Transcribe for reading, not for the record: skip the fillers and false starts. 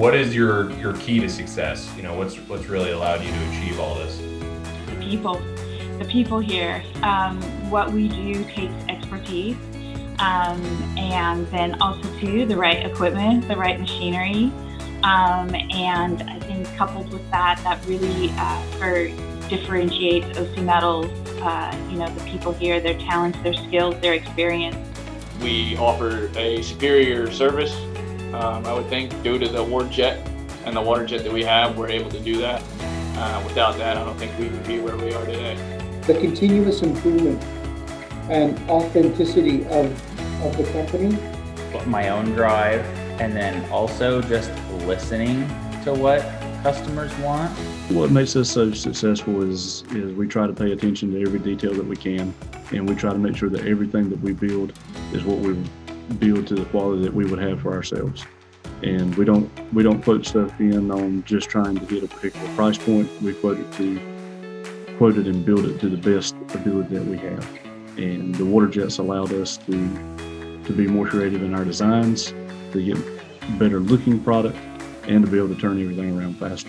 What is your key to success? You know, what's really allowed you to achieve all this? The people here. What we do takes expertise, and then also too the right equipment, the right machinery, and I think coupled with that really differentiates OC Metals. The people here, their talents, their skills, their experience. We offer a superior service. I would think due to the WATERJET and the WATERJET that we have, we're able to do that. Without that, I don't think we would be where we are today. The continuous improvement and authenticity of the company. My own drive, and then also just listening to what customers want. What makes us so successful is we try to pay attention to every detail that we can, and we try to make sure that everything that we build is what we build to the quality that we would have for ourselves. And we don't quote stuff in on just trying to hit a particular price point. We quote it and build it to the best ability that we have. And the WATERJETs allowed us to be more creative in our designs, to get better looking product, and to be able to turn everything around faster.